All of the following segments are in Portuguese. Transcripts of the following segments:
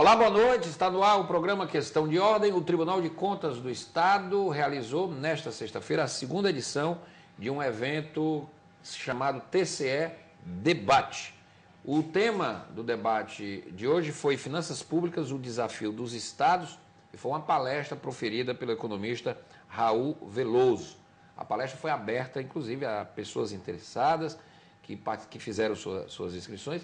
Olá, boa noite. Está no ar o programa Questão de Ordem. O Tribunal de Contas do Estado realizou nesta sexta-feira a segunda edição de um evento chamado TCE Debate. O tema do debate de hoje foi Finanças Públicas, o desafio dos estados, e foi uma palestra proferida pelo economista Raul Veloso. A palestra foi aberta, inclusive, a pessoas interessadas que fizeram suas inscrições,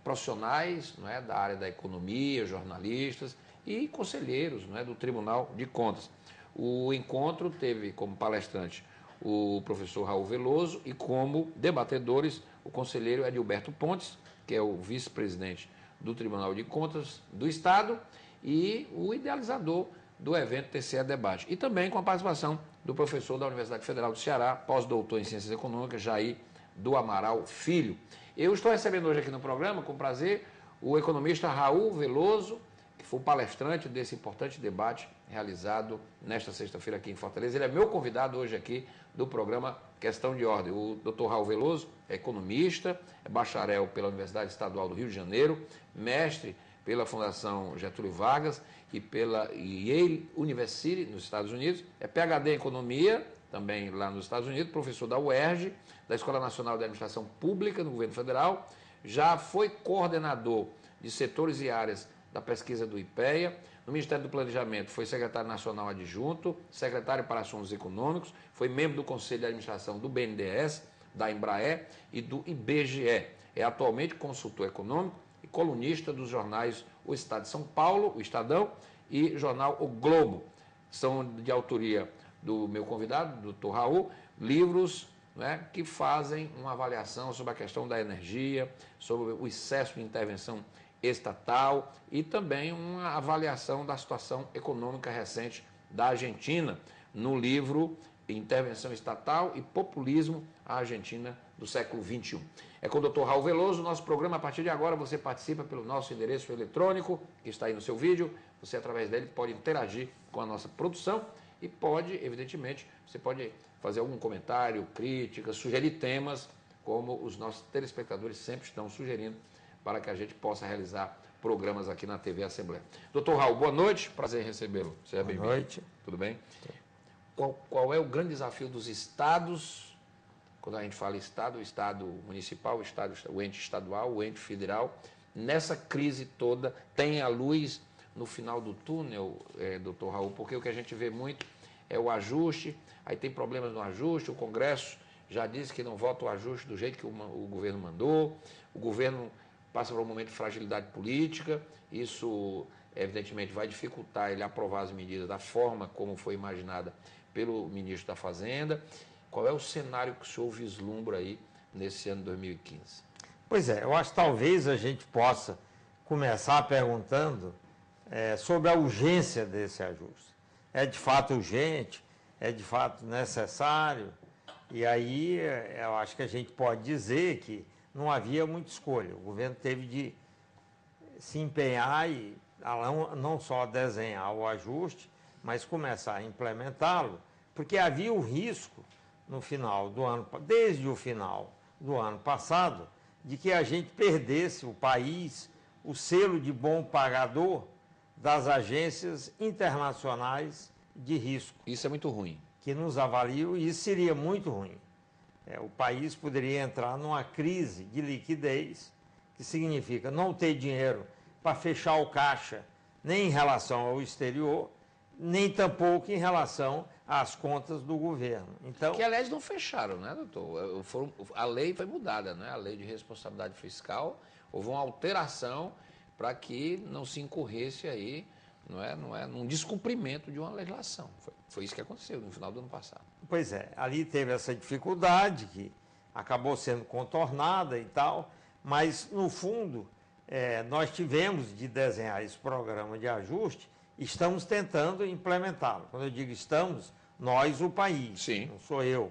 profissionais, não é, da área da economia, jornalistas e conselheiros, não é, do Tribunal de Contas. O encontro teve como palestrante o professor Raul Veloso e como debatedores o conselheiro Edilberto Pontes, que é o vice-presidente do Tribunal de Contas do Estado e o idealizador do evento TCE Debate. E também com a participação do professor da Universidade Federal do Ceará, pós-doutor em Ciências Econômicas, Jair do Amaral Filho. Eu estou recebendo hoje aqui no programa, com prazer, o economista Raul Veloso, que foi o palestrante desse importante debate realizado nesta sexta-feira aqui em Fortaleza. Ele é meu convidado hoje aqui do programa Questão de Ordem. O Dr. Raul Veloso é economista, é bacharel pela Universidade Estadual do Rio de Janeiro, mestre pela Fundação Getúlio Vargas e pela Yale University, nos Estados Unidos, é PhD em Economia, também lá nos Estados Unidos, professor da UERJ, da Escola Nacional de Administração Pública no Governo Federal, já foi coordenador de setores e áreas da pesquisa do IPEA, no Ministério do Planejamento foi secretário nacional adjunto, secretário para Assuntos Econômicos, foi membro do Conselho de Administração do BNDES, da Embraer e do IBGE. É atualmente consultor econômico e colunista dos jornais O Estado de São Paulo, o Estadão, e jornal O Globo. São de autoria do meu convidado, Dr. Raul, livros, né, que fazem uma avaliação sobre a questão da energia, sobre o excesso de intervenção estatal e também uma avaliação da situação econômica recente da Argentina, no livro Intervenção Estatal e Populismo, a Argentina do século XXI. É com o Dr. Raul Veloso, nosso programa, a partir de agora, você participa pelo nosso endereço eletrônico, que está aí no seu vídeo, você através dele pode interagir com a nossa produção e pode, evidentemente, você pode fazer algum comentário, crítica, sugerir temas, como os nossos telespectadores sempre estão sugerindo, para que a gente possa realizar programas aqui na TV Assembleia. Doutor Raul, boa noite, prazer em recebê-lo. Seja bem-vindo. Boa noite. Tudo bem? Qual é o grande desafio dos estados, quando a gente fala estado, o estado municipal, o ente estadual, o ente federal, nessa crise toda, tem a luz no final do túnel, doutor Raul, porque o que a gente vê muito é o ajuste, aí tem problemas no ajuste, o Congresso já disse que não vota o ajuste do jeito que o governo mandou, o governo passa por um momento de fragilidade política, isso evidentemente vai dificultar ele aprovar as medidas da forma como foi imaginada pelo ministro da Fazenda. Qual é o cenário que o senhor vislumbra aí nesse ano 2015? Pois é, eu acho que talvez a gente possa começar perguntando sobre a urgência desse ajuste. É de fato urgente? É de fato necessário? E aí eu acho que a gente pode dizer que não havia muita escolha. O governo teve de se empenhar e não só desenhar o ajuste, mas começar a implementá-lo, porque havia o risco no final do ano, desde o final do ano passado, de que a gente perdesse o país, o selo de bom pagador das agências internacionais de risco. Isso é muito ruim. Que nos avaliam, e isso seria muito ruim. O país poderia entrar numa crise de liquidez, que significa não ter dinheiro para fechar o caixa, nem em relação ao exterior, nem tampouco em relação às contas do governo. Então, que, aliás, não fecharam, né, doutor? A lei foi mudada, né? A lei de responsabilidade fiscal, houve uma alteração para que não se incorresse aí, num descumprimento de uma legislação. Foi isso que aconteceu no final do ano passado. Pois é, ali teve essa dificuldade que acabou sendo contornada e tal, mas, no fundo, nós tivemos de desenhar esse programa de ajuste, estamos tentando implementá-lo. Quando eu digo estamos, nós, o país. Sim. Não sou eu,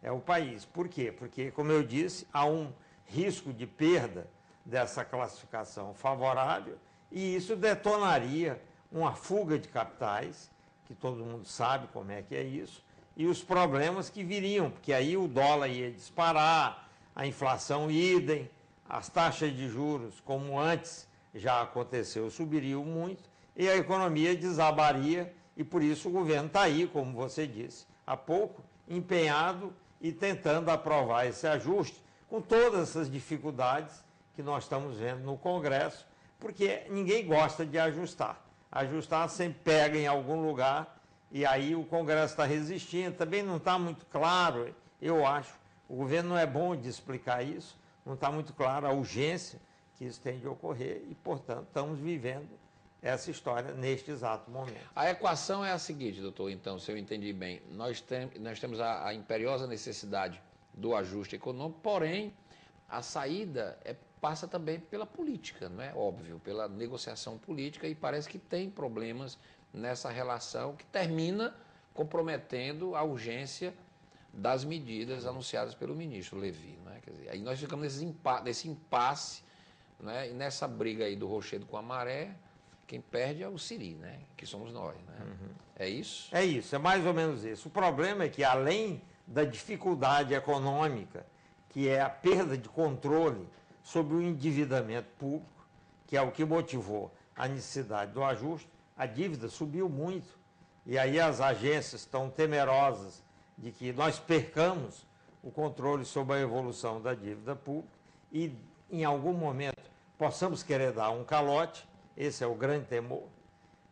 é o país. Por quê? Porque, como eu disse, há um risco de perda dessa classificação favorável e isso detonaria uma fuga de capitais, que todo mundo sabe como é que é isso, e os problemas que viriam, porque aí o dólar ia disparar, a inflação idem, as taxas de juros, como antes já aconteceu, subiriam muito e a economia desabaria e por isso o governo está aí, como você disse há pouco, empenhado e tentando aprovar esse ajuste com todas essas dificuldades que nós estamos vendo no Congresso, porque ninguém gosta de ajustar. Ajustar sempre pega em algum lugar e aí o Congresso está resistindo. Também não está muito claro, eu acho, o governo não é bom de explicar isso, não está muito claro a urgência que isso tem de ocorrer e, portanto, estamos vivendo essa história neste exato momento. A equação é a seguinte, doutor, então, se eu entendi bem, nós temos a imperiosa necessidade do ajuste econômico, porém, a saída passa também pela política, não é? Óbvio, pela negociação política, e parece que tem problemas nessa relação que termina comprometendo a urgência das medidas anunciadas pelo ministro Levi, não é? Quer dizer, aí nós ficamos nesse impasse, né? E nessa briga aí do rochedo com a maré, quem perde é o Siri, né? Que somos nós, né? É isso? É isso, é mais ou menos isso. O problema é que, além da dificuldade econômica, que é a perda de controle sobre o endividamento público, que é o que motivou a necessidade do ajuste, a dívida subiu muito. E aí as agências estão temerosas de que nós percamos o controle sobre a evolução da dívida pública e, em algum momento, possamos querer dar um calote. Esse é o grande temor.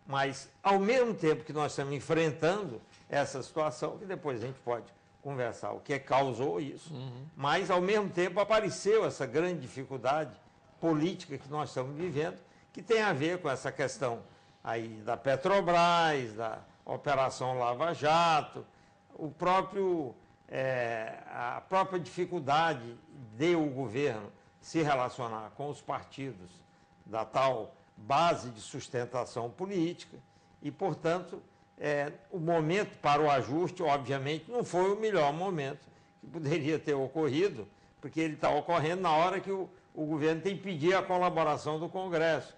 Mas, ao mesmo tempo que nós estamos enfrentando essa situação, que depois a gente pode conversar o que causou isso, mas, ao mesmo tempo, apareceu essa grande dificuldade política que nós estamos vivendo, que tem a ver com essa questão aí da Petrobras, da Operação Lava Jato, a própria dificuldade de o governo se relacionar com os partidos da tal base de sustentação política e, portanto, o momento para o ajuste, obviamente, não foi o melhor momento que poderia ter ocorrido, porque ele está ocorrendo na hora que o governo tem que pedir a colaboração do Congresso.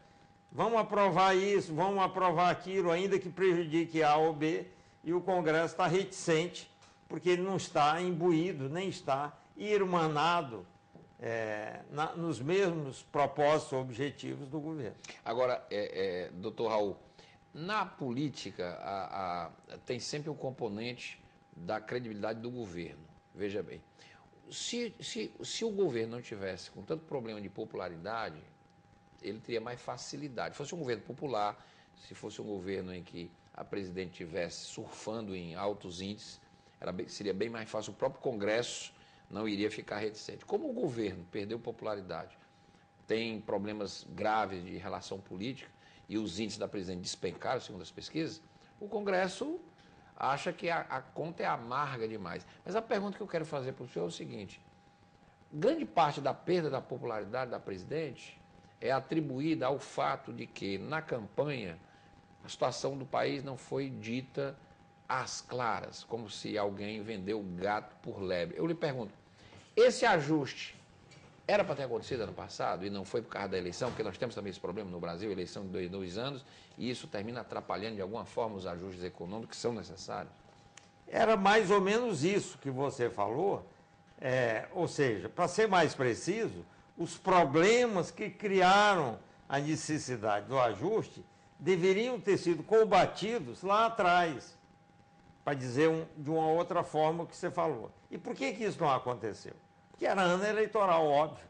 Vamos aprovar isso, vamos aprovar aquilo, ainda que prejudique A ou B, e o Congresso está reticente, porque ele não está imbuído, nem está irmanado nos mesmos propósitos ou objetivos do governo. Agora, doutor Raul, na política tem sempre um componente da credibilidade do governo. Veja bem, se o governo não tivesse com tanto problema de popularidade, ele teria mais facilidade. Se fosse um governo popular, se fosse um governo em que a presidente estivesse surfando em altos índices, seria bem mais fácil. O próprio Congresso não iria ficar reticente. Como o governo perdeu popularidade, tem problemas graves de relação política e os índices da presidente despencaram, segundo as pesquisas, o Congresso acha que a conta é amarga demais. Mas a pergunta que eu quero fazer para o senhor é o seguinte: grande parte da perda da popularidade da presidente é atribuída ao fato de que, na campanha, a situação do país não foi dita às claras, como se alguém vendeu o gato por lebre. Eu lhe pergunto, esse ajuste era para ter acontecido ano passado e não foi por causa da eleição, porque nós temos também esse problema no Brasil, eleição de 2 anos, e isso termina atrapalhando de alguma forma os ajustes econômicos que são necessários? Era mais ou menos isso que você falou, ou seja, para ser mais preciso, os problemas que criaram a necessidade do ajuste deveriam ter sido combatidos lá atrás, para dizer de uma outra forma o que você falou. E por que isso não aconteceu? Porque era ano eleitoral, óbvio.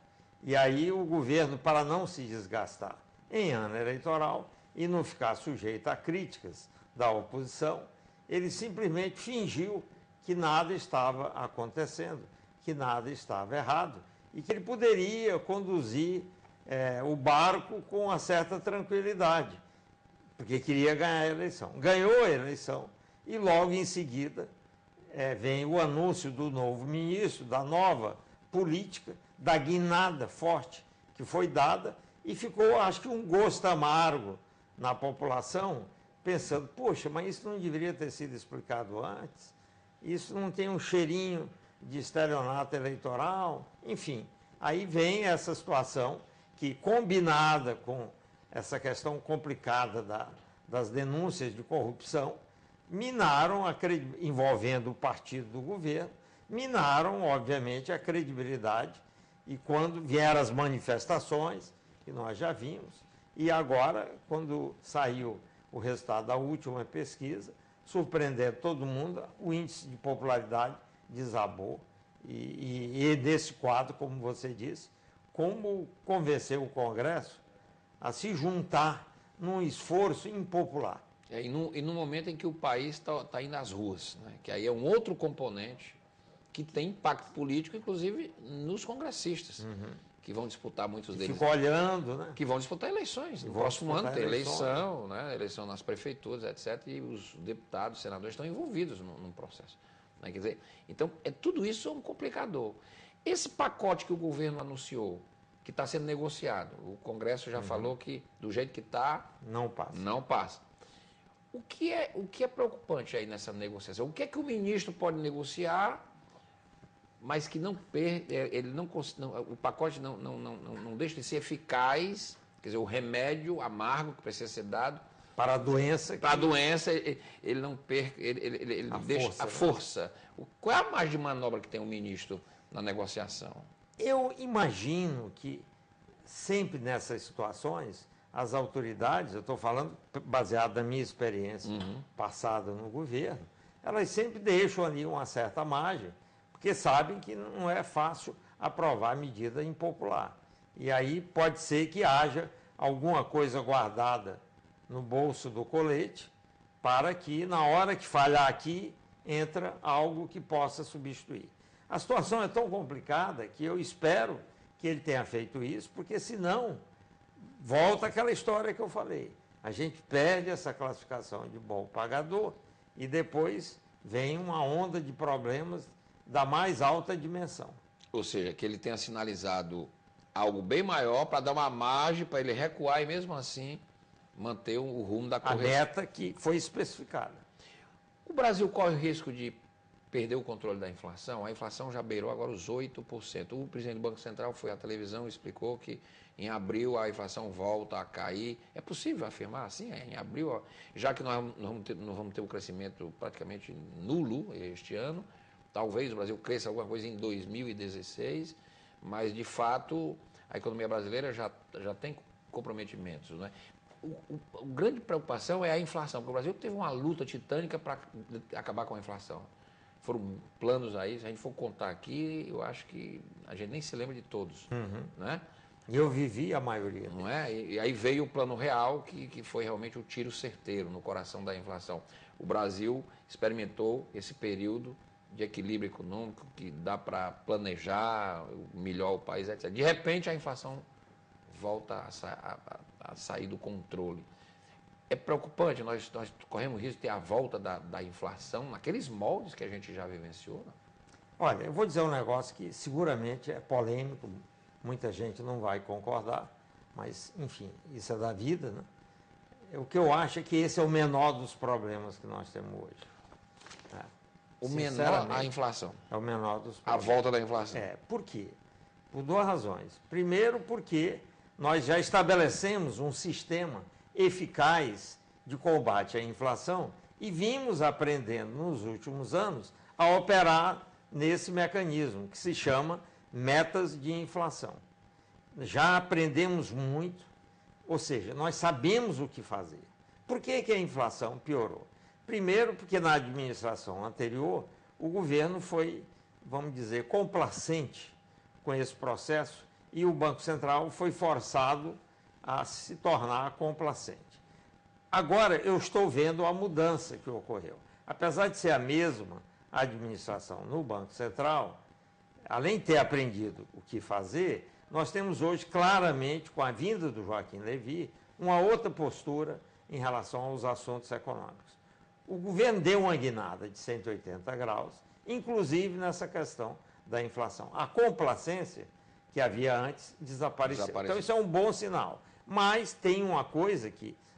E aí o governo, para não se desgastar em ano eleitoral e não ficar sujeito a críticas da oposição, ele simplesmente fingiu que nada estava acontecendo, que nada estava errado e que ele poderia conduzir o barco com uma certa tranquilidade, porque queria ganhar a eleição. Ganhou a eleição e logo em seguida vem o anúncio do novo ministro, da nova política, da guinada forte que foi dada e ficou, acho que, um gosto amargo na população, pensando, poxa, mas isso não deveria ter sido explicado antes, isso não tem um cheirinho de estelionato eleitoral, enfim. Aí vem essa situação que, combinada com essa questão complicada das denúncias de corrupção, minaram, envolvendo o partido do governo, minaram, obviamente, a credibilidade. E quando vieram as manifestações, que nós já vimos, E agora, quando saiu o resultado da última pesquisa, surpreendendo todo mundo, o índice de popularidade desabou. E nesse quadro, como você disse, como convencer o Congresso a se juntar num esforço impopular. E no momento em que o país está indo às ruas, né? Que aí é um outro componente que tem impacto político, inclusive nos congressistas, que vão disputar muitos deles. Ficou olhando, né? Que vão disputar eleições. No próximo ano tem eleição, né? Eleição nas prefeituras, etc. E os deputados, senadores estão envolvidos no processo. Né? Quer dizer, então, tudo isso é um complicador. Esse pacote que o governo anunciou, que está sendo negociado, o Congresso já falou que, do jeito que está, não passa. O que é preocupante aí nessa negociação? O que é que o ministro pode negociar, mas que não o pacote não deixa de ser eficaz, quer dizer, o remédio amargo que precisa ser dado para a doença. Para a doença, ele não perca, ele deixa a força. Qual é a margem de manobra que tem o ministro na negociação? Eu imagino que sempre nessas situações as autoridades, eu estou falando baseado na minha experiência passada no governo, elas sempre deixam ali uma certa margem, porque sabem que não é fácil aprovar medida impopular. E aí pode ser que haja alguma coisa guardada no bolso do colete, para que na hora que falhar aqui, entra algo que possa substituir. A situação é tão complicada que eu espero que ele tenha feito isso, porque senão volta aquela história que eu falei. A gente perde essa classificação de bom pagador e depois vem uma onda de problemas da mais alta dimensão. Ou seja, que ele tenha sinalizado algo bem maior para dar uma margem para ele recuar e mesmo assim manter o rumo da correção. A meta que foi especificada. O Brasil corre o risco de perder o controle da inflação. A inflação já beirou agora os 8%. O presidente do Banco Central foi à televisão e explicou que em abril a inflação volta a cair. É possível afirmar assim? Em abril, já que nós vamos ter um crescimento praticamente nulo este ano, talvez o Brasil cresça alguma coisa em 2016, mas de fato a economia brasileira já tem comprometimentos, né? A grande preocupação é a inflação, porque o Brasil teve uma luta titânica para acabar com a inflação. Foram planos aí, se a gente for contar aqui, eu acho que a gente nem se lembra de todos. Né? E eu vivi a maioria. Não é? E aí veio o Plano Real, que foi realmente o tiro certeiro no coração da inflação. O Brasil experimentou esse período de equilíbrio econômico, que dá para planejar melhor o país, etc. De repente a inflação volta a sair do controle. É preocupante, nós corremos risco de ter a volta da inflação naqueles moldes que a gente já vivenciou. Né? Olha, eu vou dizer um negócio que seguramente é polêmico, muita gente não vai concordar, mas, enfim, isso é da vida, né? O que eu acho é que esse é o menor dos problemas que nós temos hoje. Né? O menor, a inflação. É o menor dos problemas. A volta da inflação. Por quê? Por duas razões. Primeiro, porque nós já estabelecemos um sistema eficaz de combate à inflação e vimos aprendendo nos últimos anos a operar nesse mecanismo que se chama metas de inflação. Já aprendemos muito, ou seja, nós sabemos o que fazer. Por que a inflação piorou? Primeiro, porque na administração anterior o governo foi, vamos dizer, complacente com esse processo e o Banco Central foi forçado a se tornar complacente. Agora eu estou vendo a mudança que ocorreu. Apesar de ser a mesma administração no Banco Central, além de ter aprendido o que fazer, nós temos hoje claramente, com a vinda do Joaquim Levy, uma outra postura em relação aos assuntos econômicos. O governo deu uma guinada de 180 graus, inclusive nessa questão da inflação. A complacência que havia antes desapareceu. Então isso é um bom sinal. Mas tem uma coisa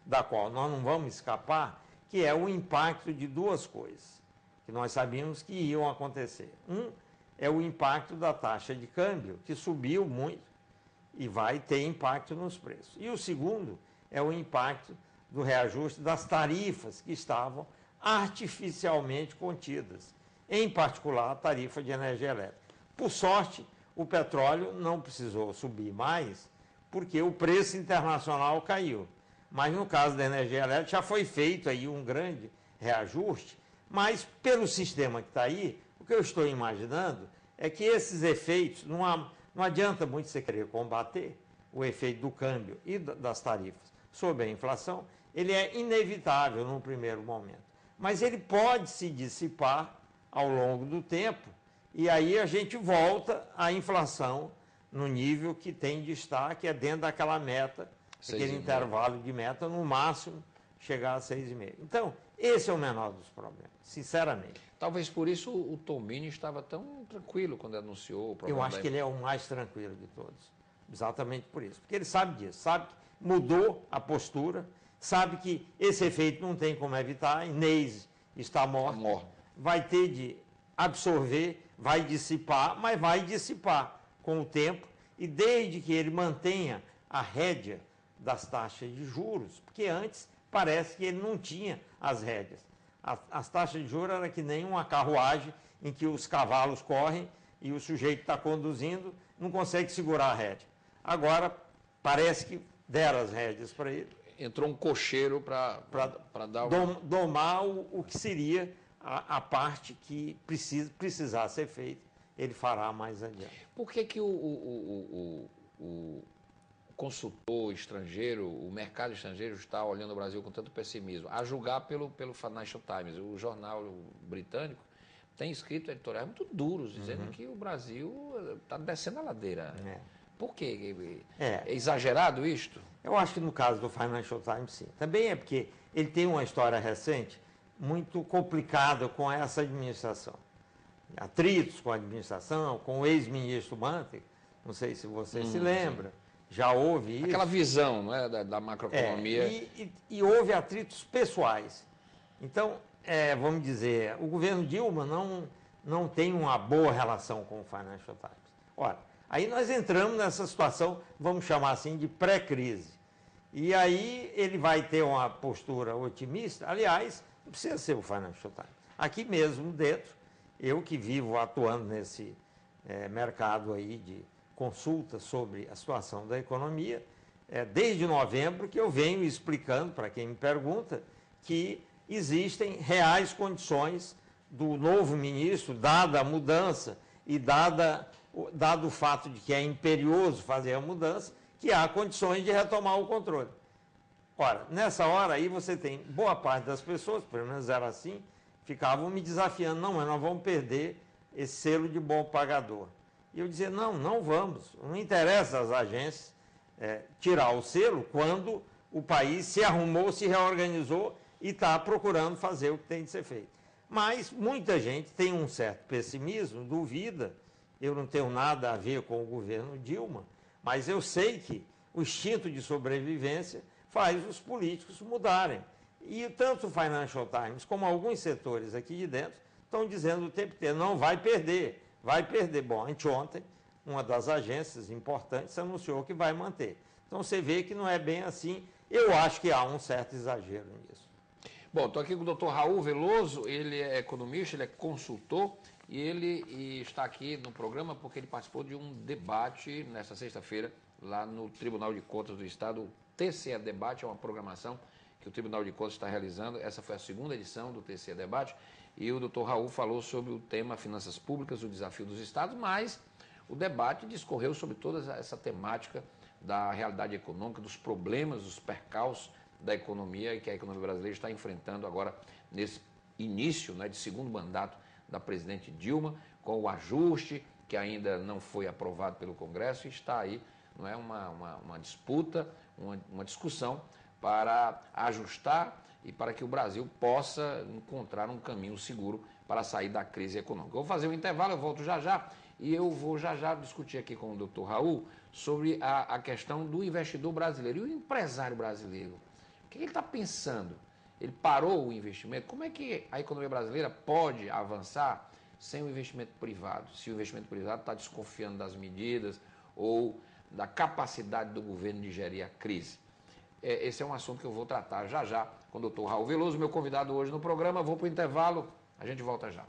da qual nós não vamos escapar, que é o impacto de duas coisas, que nós sabíamos que iam acontecer. Um é o impacto da taxa de câmbio, que subiu muito e vai ter impacto nos preços. E o segundo é o impacto do reajuste das tarifas que estavam artificialmente contidas, em particular a tarifa de energia elétrica. Por sorte, o petróleo não precisou subir mais, porque o preço internacional caiu. Mas no caso da energia elétrica já foi feito aí um grande reajuste, mas pelo sistema que está aí, o que eu estou imaginando é que esses efeitos, não adianta muito você querer combater o efeito do câmbio e das tarifas sobre a inflação, ele é inevitável num primeiro momento. Mas ele pode se dissipar ao longo do tempo e aí a gente volta à inflação no nível que tem de estar, que é dentro daquela meta, aquele intervalo de meta, no máximo chegar a 6,5. Então, esse é o menor dos problemas, sinceramente. Talvez por isso o Tomini estava tão tranquilo quando anunciou o problema. Eu acho que ele é o mais tranquilo de todos, exatamente por isso. Porque ele sabe disso, sabe que mudou a postura, sabe que esse efeito não tem como evitar, Inês está morta, vai ter de absorver, vai dissipar, mas vai dissipar com o tempo, e desde que ele mantenha a rédea das taxas de juros, porque antes parece que ele não tinha as rédeas. As taxas de juros eram que nem uma carruagem em que os cavalos correm e o sujeito está conduzindo, não consegue segurar a rédea. Agora, parece que deram as rédeas para ele. Entrou um cocheiro para dar domar o que seria a parte que precisar ser feita, ele fará mais adiante. Por que o consultor estrangeiro, o mercado estrangeiro está olhando o Brasil com tanto pessimismo? A julgar pelo Financial Times, o jornal britânico tem escrito editoriais muito duros, dizendo que o Brasil está descendo a ladeira. Por quê? É exagerado isto? Eu acho que no caso do Financial Times, sim. Também é porque ele tem uma história recente muito complicada com essa administração. Atritos com a administração, com o ex-ministro Manteiga, não sei se você se lembra, já houve isso. Aquela visão, não é, da macroeconomia. E houve atritos pessoais. Então, vamos dizer, o governo Dilma não tem uma boa relação com o Financial Times. Ora, aí nós entramos nessa situação, vamos chamar assim, de pré-crise. E aí ele vai ter uma postura otimista, aliás, não precisa ser o Financial Times. Aqui mesmo dentro, eu que vivo atuando nesse mercado aí de consultas sobre a situação da economia, desde novembro que eu venho explicando para quem me pergunta que existem reais condições do novo ministro, dada a mudança e dado o fato de que é imperioso fazer a mudança, que há condições de retomar o controle. Ora, nessa hora aí você tem boa parte das pessoas, pelo menos era assim, ficavam me desafiando, não, mas nós vamos perder esse selo de bom pagador. E eu dizia, não vamos, não interessa às agências tirar o selo quando o país se arrumou, se reorganizou e está procurando fazer o que tem de ser feito. Mas muita gente tem um certo pessimismo, duvida, eu não tenho nada a ver com o governo Dilma, mas eu sei que o instinto de sobrevivência faz os políticos mudarem. E tanto o Financial Times como alguns setores aqui de dentro estão dizendo o tempo inteiro, não, vai perder, vai perder. Bom, anteontem, uma das agências importantes anunciou que vai manter. Então você vê que não é bem assim. Eu acho que há um certo exagero nisso. Bom, estou aqui com o doutor Raul Veloso, ele é economista, ele é consultor e ele está aqui no programa porque ele participou de um debate nesta sexta-feira lá no Tribunal de Contas do Estado. O TCE Debate é uma programação que o Tribunal de Contas está realizando. Essa foi a segunda edição do TCE Debate e o doutor Raul falou sobre o tema finanças públicas, o desafio dos estados, mas o debate discorreu sobre toda essa temática da realidade econômica, dos problemas, dos percalços da economia que a economia brasileira está enfrentando agora nesse início, né, de segundo mandato da presidente Dilma, com o ajuste que ainda não foi aprovado pelo Congresso e está aí, não é, uma disputa, uma discussão para ajustar e para que o Brasil possa encontrar um caminho seguro para sair da crise econômica. Eu vou fazer um intervalo, eu volto já e eu vou já discutir aqui com o doutor Raul sobre a questão do investidor brasileiro e o empresário brasileiro. O que ele está pensando? Ele parou o investimento? Como é que a economia brasileira pode avançar sem o investimento privado? Se o investimento privado está desconfiando das medidas ou da capacidade do governo de gerir a crise. Esse é um assunto que eu vou tratar já com o doutor Raul Veloso, meu convidado hoje no programa. Vou para o intervalo, a gente volta já.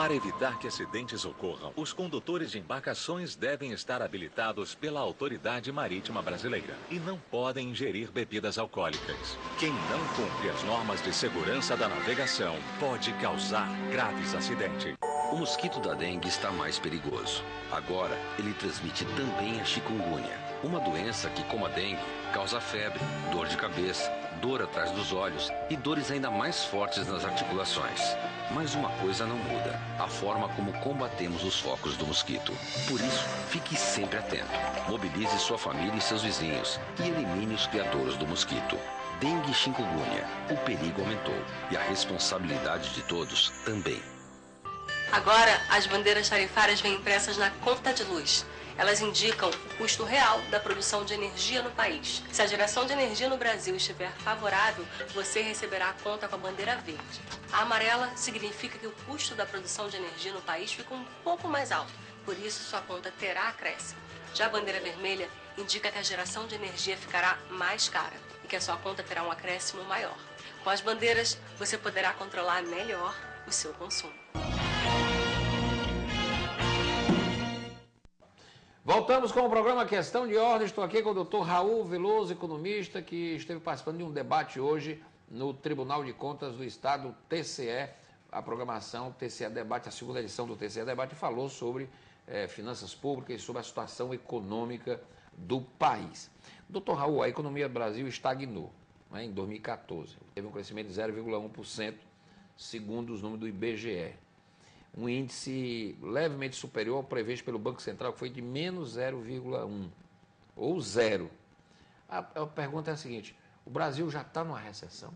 Para evitar que acidentes ocorram, os condutores de embarcações devem estar habilitados pela Autoridade Marítima Brasileira e não podem ingerir bebidas alcoólicas. Quem não cumpre as normas de segurança da navegação pode causar graves acidentes. O mosquito da dengue está mais perigoso. Agora, ele transmite também a chikungunya, uma doença que, como a dengue, causa febre, dor de cabeça, dor atrás dos olhos e dores ainda mais fortes nas articulações. Mas uma coisa não muda: a forma como combatemos os focos do mosquito. Por isso, fique sempre atento. Mobilize sua família e seus vizinhos e elimine os criadores do mosquito. Dengue e chikungunya. O perigo aumentou e a responsabilidade de todos também. Agora, as bandeiras tarifárias vêm impressas na conta de luz. Elas indicam o custo real da produção de energia no país. Se a geração de energia no Brasil estiver favorável, você receberá a conta com a bandeira verde. A amarela significa que o custo da produção de energia no país fica um pouco mais alto, por isso sua conta terá acréscimo. Já a bandeira vermelha indica que a geração de energia ficará mais cara e que a sua conta terá um acréscimo maior. Com as bandeiras, você poderá controlar melhor o seu consumo. Voltamos com o programa Questão de Ordem. Estou aqui com o doutor Raul Veloso, economista, que esteve participando de um debate hoje no Tribunal de Contas do Estado, TCE. A programação TCE Debate, a segunda edição do TCE Debate, falou sobre finanças públicas e sobre a situação econômica do país. Doutor Raul, a economia do Brasil estagnou, né, em 2014. Teve um crescimento de 0,1%, segundo os números do IBGE. Um índice levemente superior ao previsto pelo Banco Central, que foi de menos 0,1, ou zero. A pergunta é a seguinte: o Brasil já está numa recessão?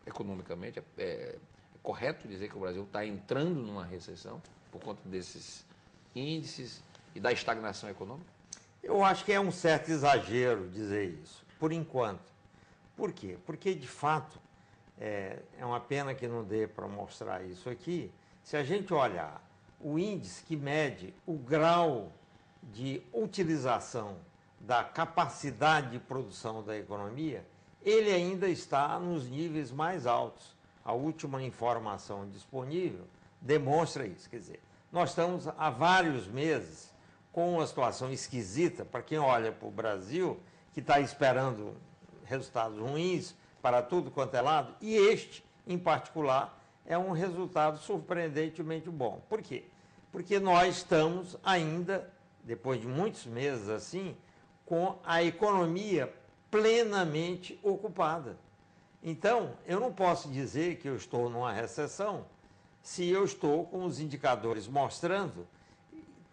Economicamente, é correto dizer que o Brasil está entrando numa recessão por conta desses índices e da estagnação econômica? Eu acho que é um certo exagero dizer isso, por enquanto. Por quê? Porque, de fato, é uma pena que não dê para mostrar isso aqui. Se a gente olhar o índice que mede o grau de utilização da capacidade de produção da economia, ele ainda está nos níveis mais altos. A última informação disponível demonstra isso. Quer dizer, nós estamos há vários meses com uma situação esquisita para quem olha para o Brasil, que está esperando resultados ruins para tudo quanto é lado, e este, em particular, é um resultado surpreendentemente bom. Por quê? Porque nós estamos ainda, depois de muitos meses assim, com a economia plenamente ocupada. Então, eu não posso dizer que eu estou numa recessão se eu estou com os indicadores mostrando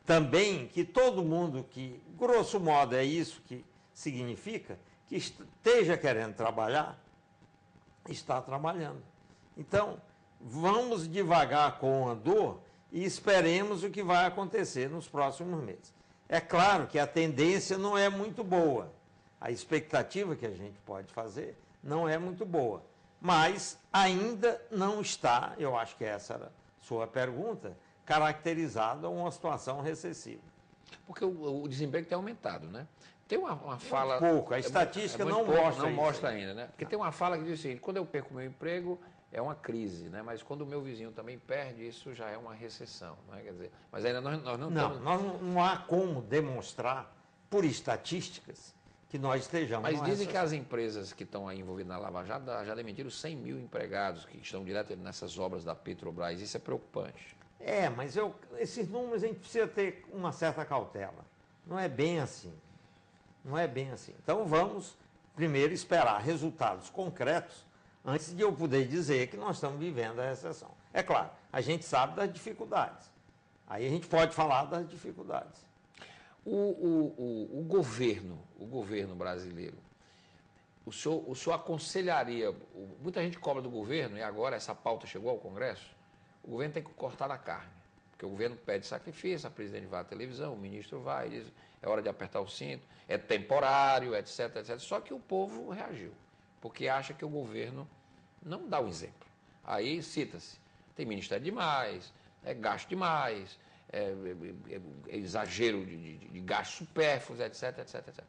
também que todo mundo que, grosso modo, é isso que significa, que esteja querendo trabalhar, está trabalhando. Então, vamos devagar com a dor e esperemos o que vai acontecer nos próximos meses. É claro que a tendência não é muito boa. A expectativa que a gente pode fazer não é muito boa. Mas ainda não está, eu acho que essa era a sua pergunta, caracterizada uma situação recessiva. Porque o desemprego tem aumentado, né? Tem uma fala... Pouco, a estatística não mostra não isso mostra aí. ainda, né? Porque tem uma fala que diz assim: quando eu perco meu emprego, é uma crise, né? Mas quando o meu vizinho também perde, isso já é uma recessão, né? Quer dizer, mas ainda nós não estamos... Não há como demonstrar, por estatísticas, que nós estejamos Mas numa dizem que recessão. as empresas que estão aí envolvidas na Lava Jato já demitiram 100 mil empregados que estão direto nessas obras da Petrobras. Isso é preocupante. Mas esses números a gente precisa ter uma certa cautela. Não é bem assim. Não é bem assim. Então vamos primeiro esperar resultados concretos antes de eu poder dizer que nós estamos vivendo a recessão. É claro, a gente sabe das dificuldades. Aí a gente pode falar das dificuldades. O governo brasileiro, o senhor aconselharia, muita gente cobra do governo, e agora essa pauta chegou ao Congresso, o governo tem que cortar a carne, porque o governo pede sacrifício, a presidente vai à televisão, o ministro vai e diz, é hora de apertar o cinto, é temporário, etc, etc. Só que o povo reagiu, porque acha que o governo não dá o exemplo. Aí cita-se, tem ministério demais, é gasto demais, é exagero de gastos supérfluos, etc, etc, etc.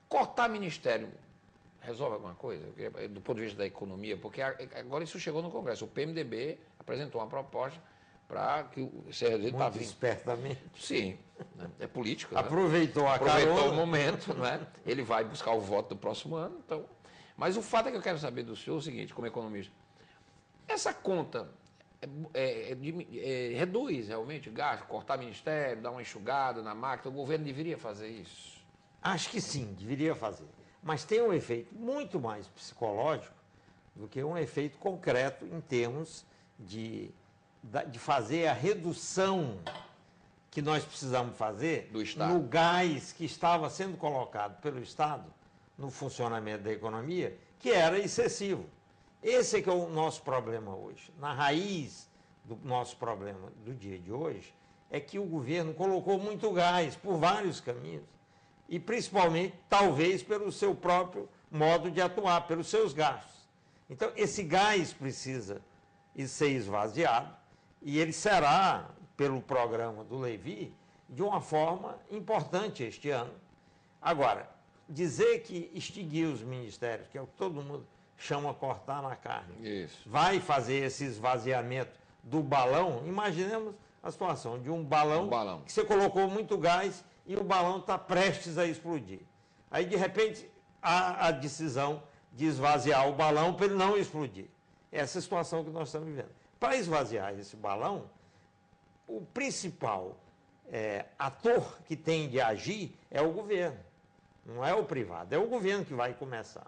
Cortar ministério resolve alguma coisa? Do ponto de vista da economia, porque agora isso chegou no Congresso. O PMDB apresentou uma proposta para que esse reduzido está Muito vindo. espertamente. Sim, né? É político. Né? Aproveitou o momento, não é? Ele vai buscar o voto do próximo ano. Então. Mas o fato é que eu quero saber do senhor o seguinte, como economista. Essa conta reduz realmente o gasto, cortar ministério, dar uma enxugada na máquina, o governo deveria fazer isso? Acho que sim, deveria fazer. Mas tem um efeito muito mais psicológico do que um efeito concreto em termos de fazer a redução que nós precisamos fazer do Estado, no gás que estava sendo colocado pelo Estado no funcionamento da economia, que era excessivo. Esse é que é o nosso problema hoje. Na raiz do nosso problema do dia de hoje é que o governo colocou muito gás por vários caminhos e principalmente, talvez, pelo seu próprio modo de atuar, pelos seus gastos. Então, esse gás precisa ser esvaziado e ele será, pelo programa do Levi, de uma forma importante este ano. Agora, dizer que extinguir os ministérios, que é o que todo mundo chama cortar na carne, isso, vai fazer esse esvaziamento do balão. Imaginemos a situação de um balão que você colocou muito gás e o balão está prestes a explodir. Aí, de repente, há a decisão de esvaziar o balão para ele não explodir. Essa é a situação que nós estamos vivendo. Para esvaziar esse balão, o principal ator que tem de agir é o governo, não é o privado, é o governo que vai começar.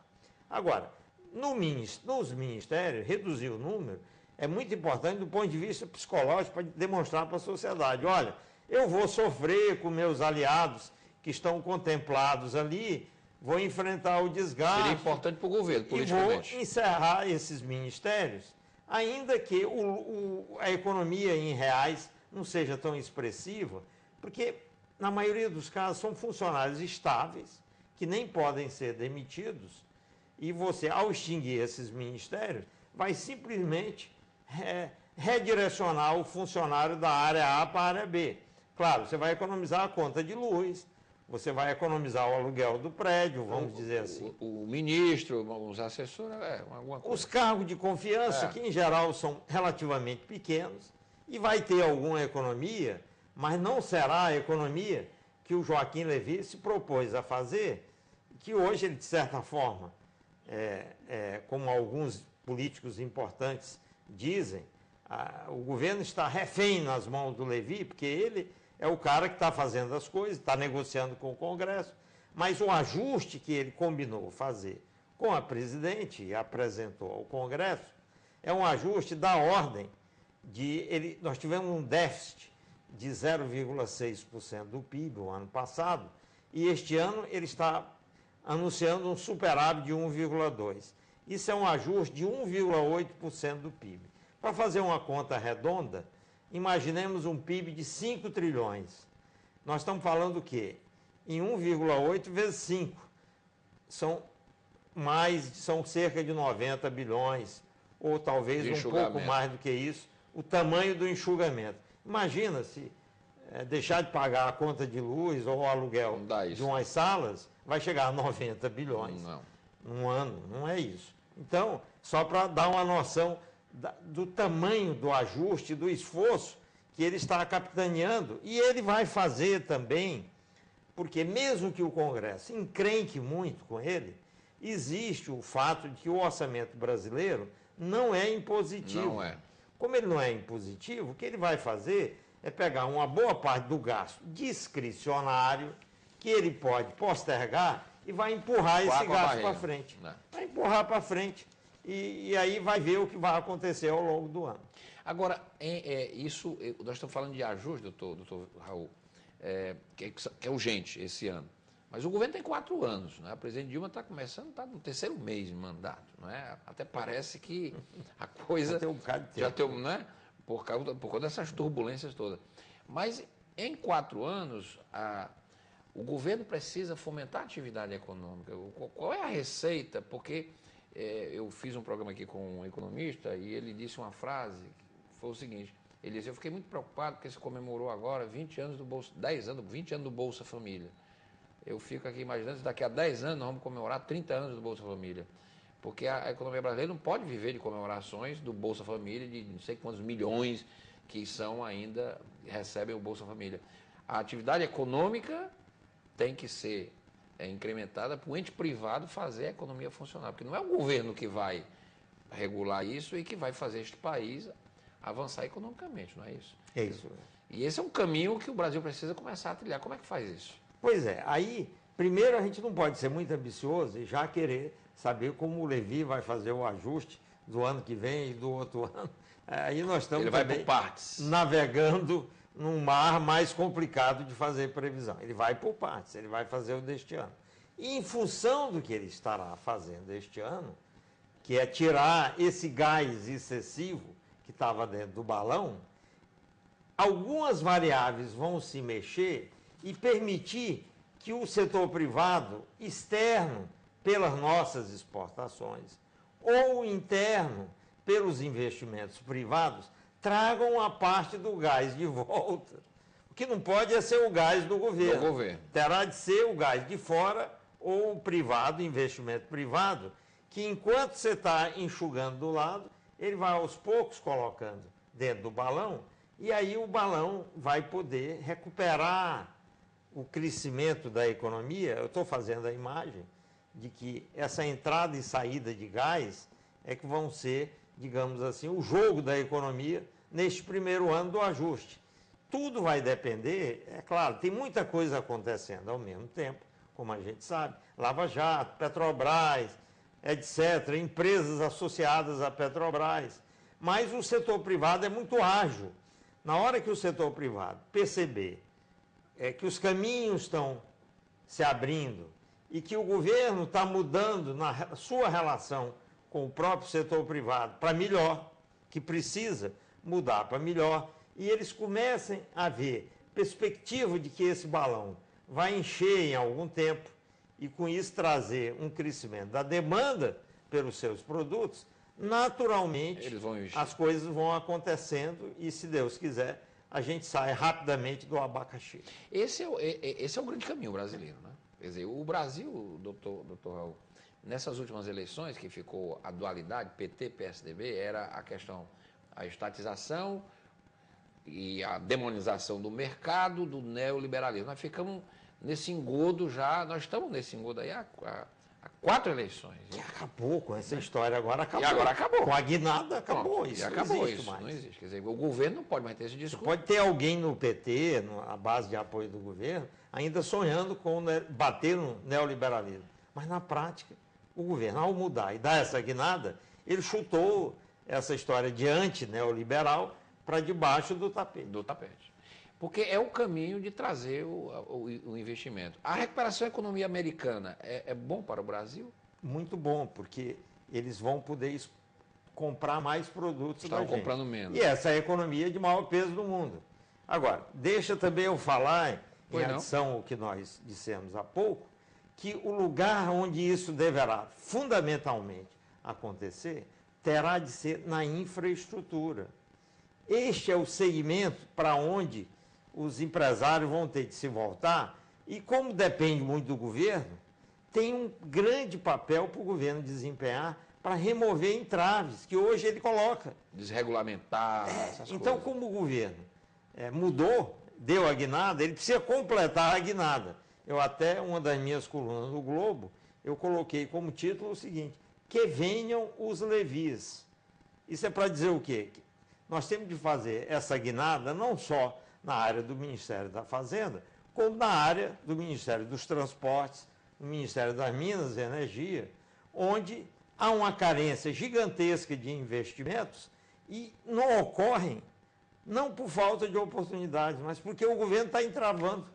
Agora, nos ministérios, reduzir o número é muito importante do ponto de vista psicológico para demonstrar para a sociedade, olha, eu vou sofrer com meus aliados que estão contemplados ali, vou enfrentar o desgaste. Seria importante para o governo, politicamente. E vou encerrar esses ministérios, ainda que a economia em reais não seja tão expressiva, porque, na maioria dos casos, são funcionários estáveis, que nem podem ser demitidos, e você, ao extinguir esses ministérios, vai simplesmente redirecionar o funcionário da área A para a área B. Claro, você vai economizar a conta de luz, você vai economizar o aluguel do prédio, vamos dizer assim. O ministro, os assessores, alguma coisa. Os cargos de confiança, que em geral são relativamente pequenos, e vai ter alguma economia, mas não será a economia que o Joaquim Levy se propôs a fazer, que hoje ele, de certa forma, como alguns políticos importantes dizem, o governo está refém nas mãos do Levy, porque ele é o cara que está fazendo as coisas, está negociando com o Congresso, mas o ajuste que ele combinou fazer com a presidente e apresentou ao Congresso é um ajuste da ordem de... nós tivemos um déficit de 0,6% do PIB o ano passado, e este ano ele está anunciando um superávit de 1,2%. Isso é um ajuste de 1,8% do PIB. Para fazer uma conta redonda, imaginemos um PIB de 5 trilhões. Nós estamos falando o quê? Em 1,8 vezes 5. São cerca de 90 bilhões, ou talvez um pouco mais do que isso, o tamanho do enxugamento. Imagina se deixar de pagar a conta de luz ou o aluguel de umas salas, vai chegar a 90 bilhões num ano. Não é isso. Então, só para dar uma noção do tamanho do ajuste, do esforço que ele está capitaneando, e ele vai fazer também, porque mesmo que o Congresso encrenque muito com ele, existe o fato de que o orçamento brasileiro não é impositivo. Não é. Como ele não é impositivo, o que ele vai fazer é pegar uma boa parte do gasto discricionário, que ele pode postergar, e vai empurrar esse gasto para frente. Vai empurrar para frente. E aí vai ver o que vai acontecer ao longo do ano. Agora, nós estamos falando de ajuste, doutor Raul, que é urgente esse ano. Mas o governo tem 4 anos, né? A presidente Dilma está começando, está no 3º mês de mandato, não é? Até parece que a coisa já tem um bocado de tempo. Já tem, né? Por conta dessas turbulências todas. Mas em 4 anos, o governo precisa fomentar a atividade econômica. Qual é a receita? Porque eu fiz um programa aqui com um economista e ele disse uma frase, que foi o seguinte: ele disse, eu fiquei muito preocupado porque se comemorou agora 20 anos do Bolsa, 20 anos do Bolsa Família. Eu fico aqui imaginando se daqui a 10 anos nós vamos comemorar 30 anos do Bolsa Família. Porque a economia brasileira não pode viver de comemorações do Bolsa Família de não sei quantos milhões que são ainda, recebem o Bolsa Família. A atividade econômica tem que ser incrementada para o ente privado fazer a economia funcionar, porque não é o governo que vai regular isso e que vai fazer este país avançar economicamente, não é isso? É isso. E esse é um caminho que o Brasil precisa começar a trilhar. Como é que faz isso? Pois é, aí, primeiro a gente não pode ser muito ambicioso e já querer saber como o Levi vai fazer o ajuste do ano que vem e do outro ano. Aí nós estamos Ele vai por partes. navegando num mar mais complicado de fazer previsão. Ele vai por partes, ele vai fazer o deste ano. E em função do que ele estará fazendo este ano, que é tirar esse gás excessivo que estava dentro do balão, algumas variáveis vão se mexer e permitir que o setor privado externo, pelas nossas exportações, ou interno, pelos investimentos privados, tragam a parte do gás de volta. O que não pode é ser o gás do governo. Terá de ser o gás de fora ou o privado, investimento privado, que enquanto você está enxugando do lado, ele vai aos poucos colocando dentro do balão, e aí o balão vai poder recuperar o crescimento da economia. Eu estou fazendo a imagem de que essa entrada e saída de gás é que vão ser, digamos assim, o jogo da economia neste primeiro ano do ajuste. Tudo vai depender, é claro, tem muita coisa acontecendo ao mesmo tempo, como a gente sabe, Lava Jato, Petrobras, etc., empresas associadas à Petrobras, mas o setor privado é muito ágil. Na hora que o setor privado perceber que os caminhos estão se abrindo e que o governo está mudando na sua relação com o próprio setor privado para melhor, que precisa mudar para melhor, e eles comecem a ver perspectiva de que esse balão vai encher em algum tempo e com isso trazer um crescimento da demanda pelos seus produtos, naturalmente as coisas vão acontecendo e, se Deus quiser, a gente sai rapidamente do abacaxi. Esse é o grande caminho brasileiro, né? Quer dizer, o Brasil, doutor Raul, nessas últimas eleições que ficou a dualidade PT-PSDB, era a questão, a estatização e a demonização do mercado, do neoliberalismo. Nós ficamos nesse engodo já, nós estamos nesse engodo aí há 4 eleições. E acabou com essa história, agora acabou. E agora acabou. Com a guinada, acabou. Isso acabou, não existe mais. Não existe. Quer dizer, o governo não pode mais ter esse discurso. Pode ter alguém no PT, na base de apoio do governo, ainda sonhando com bater no neoliberalismo. Mas na prática, o governo, ao mudar e dar essa guinada, ele chutou essa história de anti-neoliberal para debaixo do tapete. Do tapete. Porque é o caminho de trazer o investimento. A recuperação da economia americana é bom para o Brasil? Muito bom, porque eles vão poder comprar mais produtos da gente. Estão comprando menos. E essa é a economia de maior peso do mundo. Agora, deixa também eu falar, em adição ao que nós dissemos há pouco, que o lugar onde isso deverá fundamentalmente acontecer terá de ser na infraestrutura. Este é o segmento para onde os empresários vão ter de se voltar e, como depende muito do governo, tem um grande papel para o governo desempenhar para remover entraves que hoje ele coloca. Desregulamentar essas então, coisas. como o governo mudou, deu a guinada, ele precisa completar a guinada. Eu até, uma das minhas colunas no Globo, eu coloquei como título o seguinte: que venham os levis. Isso é para dizer o quê? Nós temos de fazer essa guinada não só na área do Ministério da Fazenda, como na área do Ministério dos Transportes, do Ministério das Minas e Energia, onde há uma carência gigantesca de investimentos e não ocorrem, não por falta de oportunidades, mas porque o governo está entravando.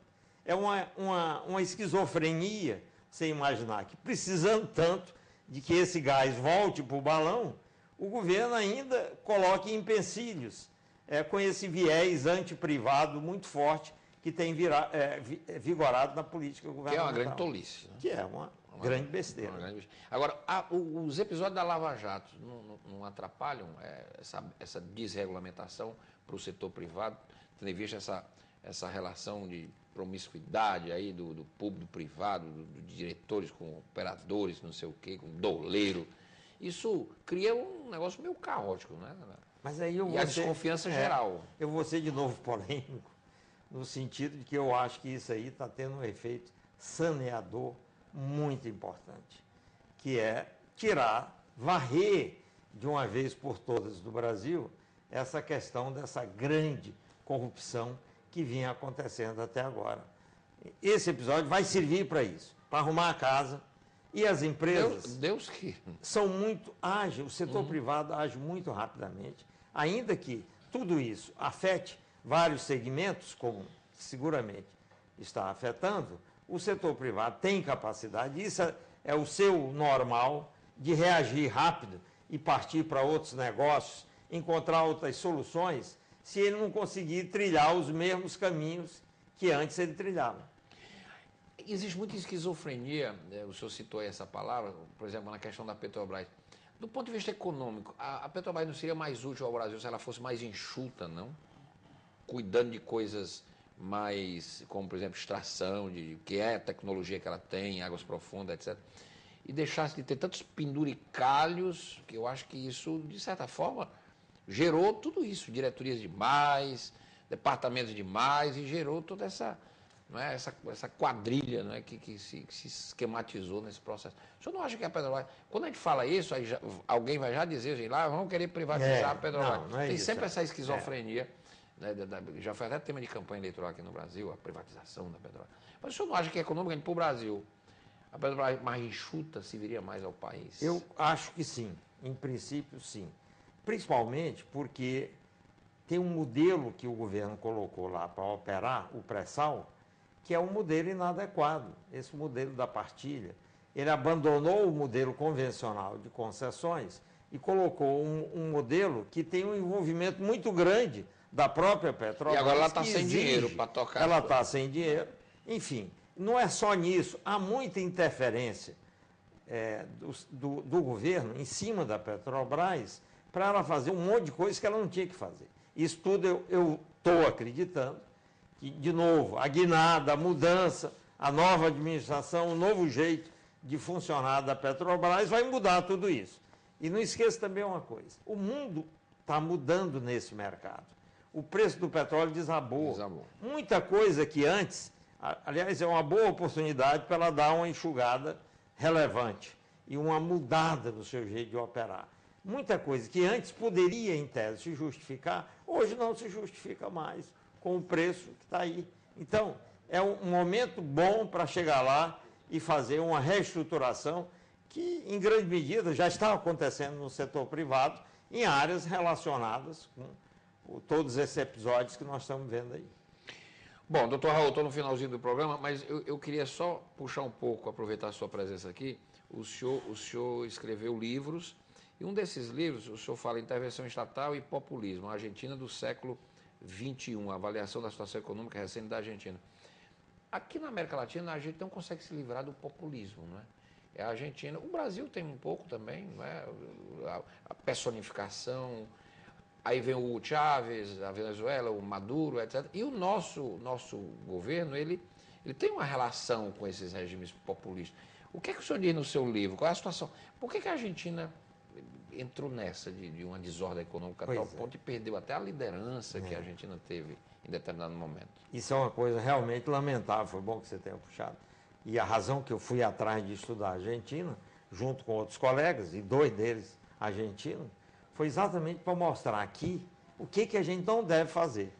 É uma esquizofrenia, você imaginar que, precisando tanto de que esse gás volte para o balão, o governo ainda coloca empecilhos com esse viés antiprivado muito forte que tem vigorado na política governamental. Que é uma grande tolice. Né? Que é uma grande besteira. Agora, os episódios da Lava Jato não atrapalham essa desregulamentação para o setor privado, tendo em vista essa relação de promiscuidade aí do público-privado, de diretores com operadores, não sei o quê, com doleiro. Isso cria um negócio meio caótico, né? Mas aí eu e vou a desconfiança geral. Eu vou ser de novo polêmico, no sentido de que eu acho que isso aí está tendo um efeito saneador muito importante, que é varrer de uma vez por todas do Brasil essa questão dessa grande corrupção que vinha acontecendo até agora. Esse episódio vai servir para isso, para arrumar a casa. E as empresas Deus que são muito ágeis, o setor privado age muito rapidamente, ainda que tudo isso afete vários segmentos, como seguramente está afetando, o setor privado tem capacidade, isso é o seu normal, de reagir rápido e partir para outros negócios, encontrar outras soluções, se ele não conseguir trilhar os mesmos caminhos que antes ele trilhava. Existe muita esquizofrenia, o senhor citou essa palavra, por exemplo, na questão da Petrobras. Do ponto de vista econômico, a Petrobras não seria mais útil ao Brasil se ela fosse mais enxuta, não? Cuidando de coisas mais, como por exemplo, extração, que é a tecnologia que ela tem, águas profundas, etc. E deixasse de ter tantos penduricalhos, que eu acho que isso, de certa forma, gerou tudo isso, diretorias demais, departamentos demais, e gerou toda essa... Não é? Essa quadrilha, não é? que se esquematizou nesse processo. O senhor não acha que a Petrobras... Quando a gente fala isso, aí alguém vai já dizer, gente, lá vamos querer privatizar a Petrobras. Não é Tem isso, sempre essa esquizofrenia. Né, já foi até tema de campanha eleitoral aqui no Brasil, a privatização da Petrobras. Mas o senhor não acha que economicamente para o Brasil, a Petrobras mais enxuta serviria mais ao país? Eu acho que sim. Em princípio, sim. Principalmente porque tem um modelo que o governo colocou lá para operar, o pré-sal, que é um modelo inadequado, esse modelo da partilha. Ele abandonou o modelo convencional de concessões e colocou um modelo que tem um envolvimento muito grande da própria Petrobras. E agora ela está sem dinheiro para tocar. Ela está sem dinheiro. Enfim, não é só nisso. Há muita interferência do governo em cima da Petrobras para ela fazer um monte de coisa que ela não tinha que fazer. Isso tudo eu estou acreditando. De novo, a guinada, a mudança, a nova administração, o novo jeito de funcionar da Petrobras vai mudar tudo isso. E não esqueça também uma coisa, o mundo está mudando nesse mercado. O preço do petróleo desabou. Muita coisa que antes, aliás, é uma boa oportunidade para ela dar uma enxugada relevante e uma mudada no seu jeito de operar. Muita coisa que antes poderia, em tese, se justificar, hoje não se justifica mais com o preço que está aí. Então, é um momento bom para chegar lá e fazer uma reestruturação que, em grande medida, já está acontecendo no setor privado, em áreas relacionadas com todos esses episódios que nós estamos vendo aí. Bom, doutor Raul, estou no finalzinho do programa, mas eu queria só puxar um pouco, aproveitar a sua presença aqui. O senhor escreveu livros, e um desses livros, o senhor fala Intervenção Estatal e Populismo, a Argentina do século 21, a avaliação da situação econômica recente da Argentina. Aqui na América Latina, a gente não consegue se livrar do populismo, não é? É a Argentina, o Brasil tem um pouco também, não é? A personificação, aí vem o Chávez, a Venezuela, o Maduro, etc. E o nosso governo, ele tem uma relação com esses regimes populistas. O que é que o senhor diz no seu livro? Qual é a situação? Por que a Argentina entrou nessa de uma desordem econômica a tal ponto de perdeu até a liderança que a Argentina teve em determinado momento? Isso é uma coisa realmente lamentável, foi bom que você tenha puxado. E a razão que eu fui atrás de estudar a Argentina, junto com outros colegas, e 2 deles argentinos, foi exatamente para mostrar aqui o que a gente não deve fazer.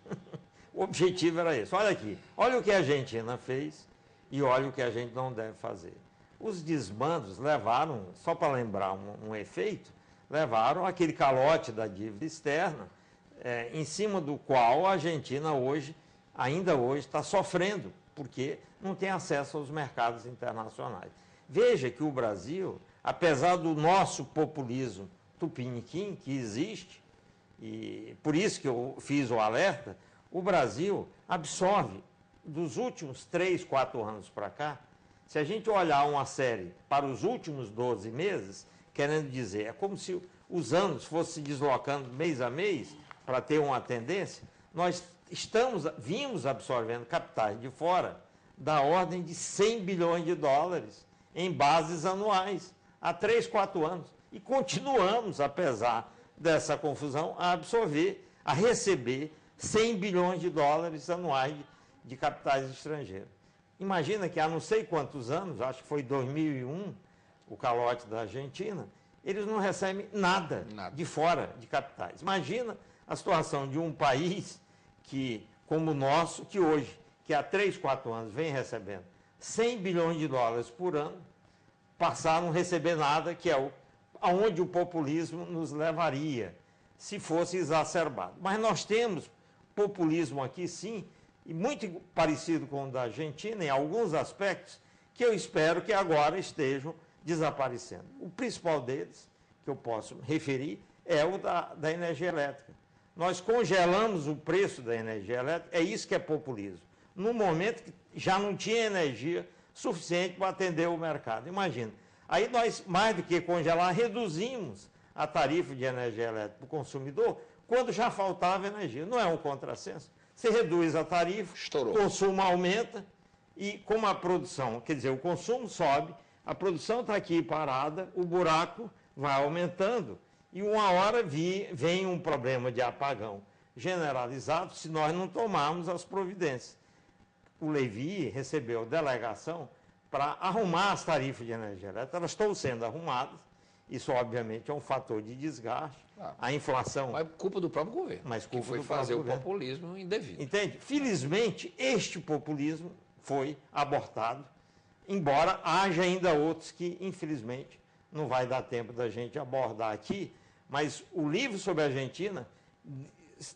O objetivo era esse. Olha aqui, olha o que a Argentina fez e olha o que a gente não deve fazer. Os desmandos levaram, só para lembrar um efeito, levaram aquele calote da dívida externa, em cima do qual a Argentina ainda hoje está sofrendo, porque não tem acesso aos mercados internacionais. Veja que o Brasil, apesar do nosso populismo tupiniquim que existe, e por isso que eu fiz o alerta, o Brasil absorve, dos últimos 3, 4 anos para cá, se a gente olhar uma série para os últimos 12 meses, querendo dizer, é como se os anos fossem se deslocando mês a mês para ter uma tendência, nós vimos absorvendo capitais de fora da ordem de 100 bilhões de dólares em bases anuais, há 3, 4 anos. E continuamos, apesar dessa confusão, a absorver, a receber 100 bilhões de dólares anuais de capitais estrangeiros. Imagina que há não sei quantos anos, acho que foi 2001, o calote da Argentina, eles não recebem nada de fora de capitais. Imagina a situação de um país que, como o nosso, que hoje, que há 3, 4 anos vem recebendo 100 bilhões de dólares por ano, passar a não receber nada, que é aonde o populismo nos levaria, se fosse exacerbado. Mas nós temos populismo aqui, sim, e muito parecido com o da Argentina, em alguns aspectos, que eu espero que agora estejam desaparecendo. O principal deles, que eu posso referir, é o da energia elétrica. Nós congelamos o preço da energia elétrica, é isso que é populismo. No momento que já não tinha energia suficiente para atender o mercado. Imagina. Aí nós, mais do que congelar, reduzimos a tarifa de energia elétrica para o consumidor, quando já faltava energia. Não é um contrassenso? Você reduz a tarifa, o consumo aumenta, e como a produção, quer dizer, o consumo sobe, a produção está aqui parada, o buraco vai aumentando, e uma hora vem um problema de apagão generalizado se nós não tomarmos as providências. O Levi recebeu delegação para arrumar as tarifas de energia elétrica, elas estão sendo arrumadas, isso obviamente é um fator de desgaste, a inflação... Mas culpa do próprio governo, mas culpa que foi do fazer o governo. populismo indevido. Entende? Felizmente, este populismo foi abortado, embora haja ainda outros que, infelizmente, não vai dar tempo da gente abordar aqui, mas o livro sobre a Argentina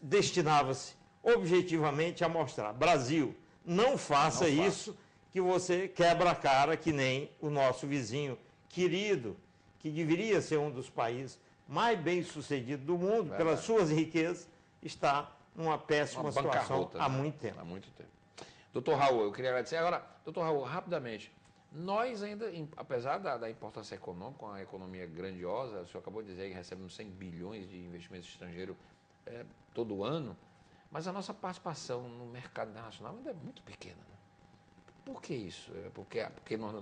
destinava-se objetivamente a mostrar: Brasil, não faça isso, que você quebra a cara, que nem o nosso vizinho querido, que deveria ser um dos países mais bem-sucedidos do mundo, pelas suas riquezas, está numa péssima situação há muito tempo. Há muito tempo. Doutor Raul, eu queria agradecer. Agora, doutor Raul, rapidamente, nós ainda, apesar da importância econômica, uma economia grandiosa, o senhor acabou de dizer que recebemos 100 bilhões de investimentos estrangeiros todo ano, mas a nossa participação no mercado internacional ainda é muito pequena. Né? Por que isso? Porque nós,